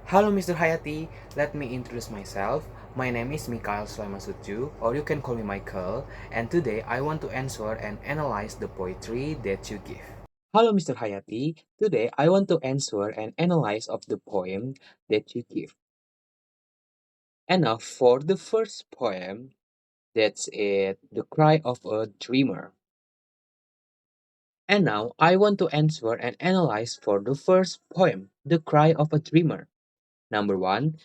Hello, Mr. Hayati. Let me introduce myself. My name is Mikhail Sulaiman, or you can call me Michael, and today I want to answer and analyze the poetry that you give. Hello, Mr. Hayati. Today I want to answer and analyze of the poem that you give. And now for the first poem, that's it, The Cry of a Dreamer. And now I want to answer and analyze for the first poem, The Cry of a Dreamer. Number one,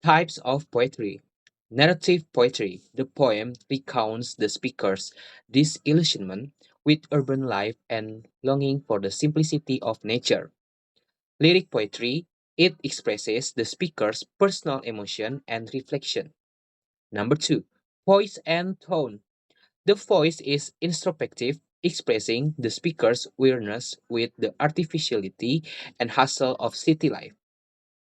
types of poetry. Narrative poetry. The poem recounts the speaker's disillusionment with urban life and longing for the simplicity of nature. Lyric poetry. It expresses the speaker's personal emotion and reflection. Number two, voice and tone. The voice is introspective, expressing the speaker's weariness with the artificiality and hustle of city life.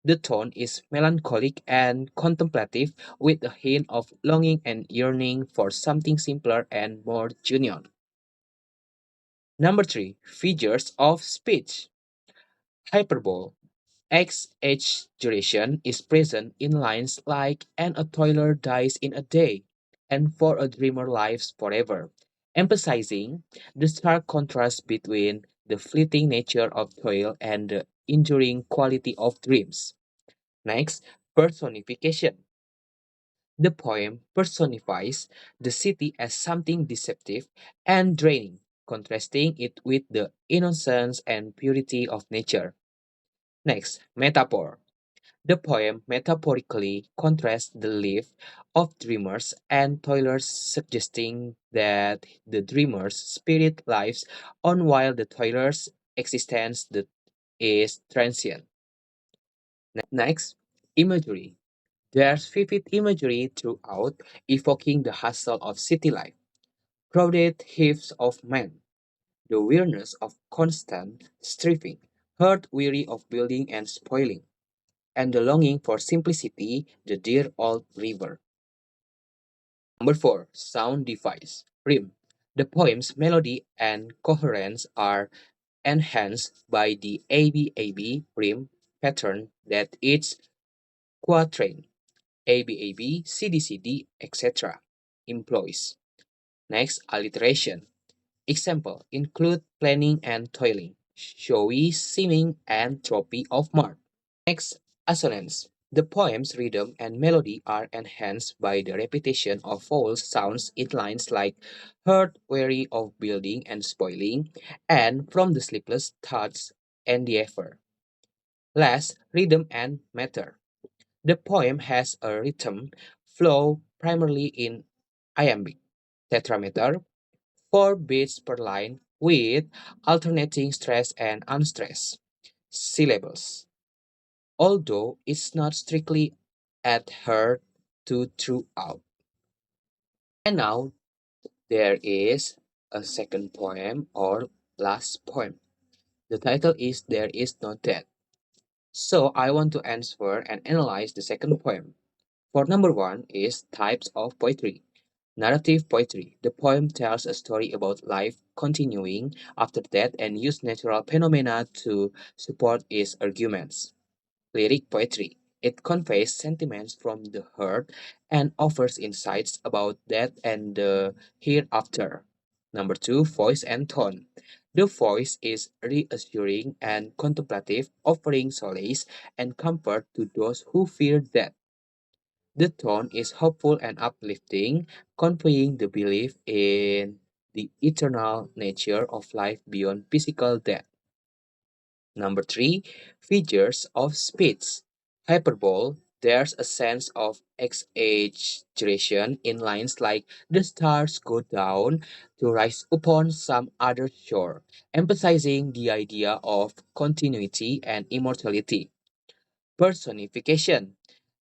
The tone is melancholic and contemplative, with a hint of longing and yearning for something simpler and more genuine. Number three, figures of speech. Hyperbole. Exaggeration is present in lines like, and a toiler dies in a day, and for a dreamer lives forever, emphasizing the stark contrast between the fleeting nature of toil and the enduring quality of dreams. Next, personification. The poem personifies the city as something deceptive and draining, contrasting it with the innocence and purity of nature. Next, metaphor. The poem metaphorically contrasts the life of dreamers and toilers, suggesting that the dreamer's spirit lives on while the toiler's existence is transient. Next, imagery. There's vivid imagery throughout, evoking the hustle of city life, crowded heaps of men, the weariness of constant striving, heart weary of building and spoiling, and the longing for simplicity, the dear old river. Number four, sound device. Rhyme. The poem's melody and coherence are enhanced by the ABAB rhyme pattern that its quatrain ABAB, CDCD, etc. employs. Next, alliteration. Example include planning and toiling, showy seeming and trophy of mark. Next, assonance. The poem's rhythm and melody are enhanced by the repetition of vowel sounds in lines like heart weary of building and spoiling, and from the sleepless thoughts and the effort. Last, rhythm and matter. The poem has a rhythm flow primarily in iambic tetrameter, 4 beats per line with alternating stressed and unstressed syllables, although it's not strictly adhered to throughout. And now there is a second poem or last poem. The title is There Is No Death. So I want to answer and analyze the second poem. For number one is types of poetry. Narrative poetry. The poem tells a story about life continuing after death and uses natural phenomena to support its arguments. Lyric poetry. It conveys sentiments from the heart and offers insights about death and the hereafter. Number two, voice and tone. The voice is reassuring and contemplative, offering solace and comfort to those who fear death. The tone is hopeful and uplifting, conveying the belief in the eternal nature of life beyond physical death. Number three, figures of speech. Hyperbole, there's a sense of exaggeration in lines like the stars go down to rise upon some other shore, emphasizing the idea of continuity and immortality. Personification.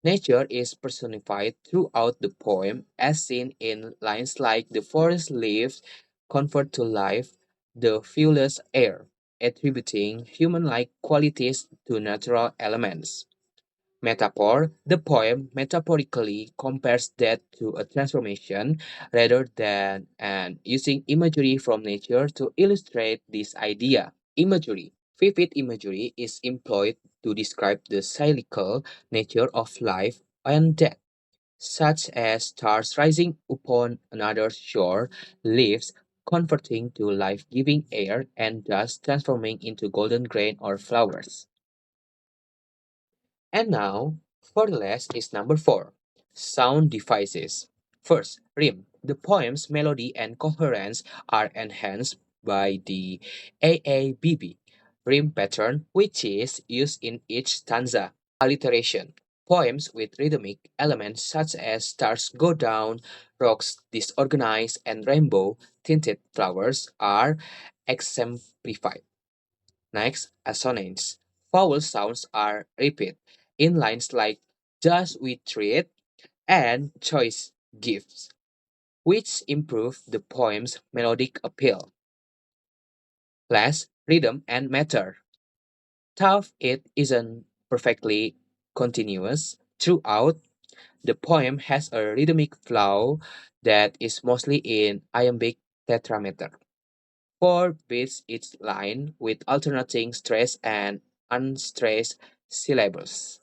Nature is personified throughout the poem, as seen in lines like the forest leaves comfort to life, the viewless air, attributing human like qualities to natural elements. Metaphor. The poem metaphorically compares death to a transformation rather than and using imagery from nature to illustrate this idea. Imagery. Vivid imagery is employed to describe the cyclical nature of life and death, such as stars rising upon another shore, leaves converting to life giving air, and dust transforming into golden grain or flowers. And now, for the last is number 4, sound devices. First, rhyme. The poem's melody and coherence are enhanced by the AABB rhyme pattern, which is used in each stanza. Alliteration. Poems with rhythmic elements such as stars go down, rocks disorganized, and rainbow tinted flowers are exemplified. Next, assonance. Vowel sounds are repeated in lines like "does we treat" and "choice gives," which improve the poem's melodic appeal. Last, rhythm and meter. Though it isn't perfectly continuous throughout, the poem has a rhythmic flow that is mostly in iambic tetrameter. 4 beats each line with alternating stressed and unstressed syllables.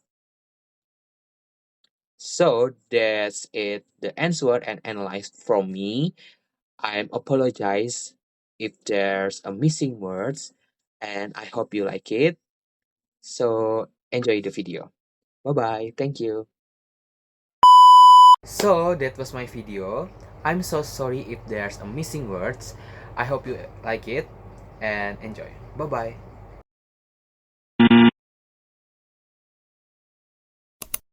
So that's it, the answer and analyzed from me. I apologize if there's a missing words and I hope you like it. So enjoy the video. Bye bye. Thank you. So that was my video. I'm so sorry if there's a missing words. I hope you like it and enjoy. Bye bye.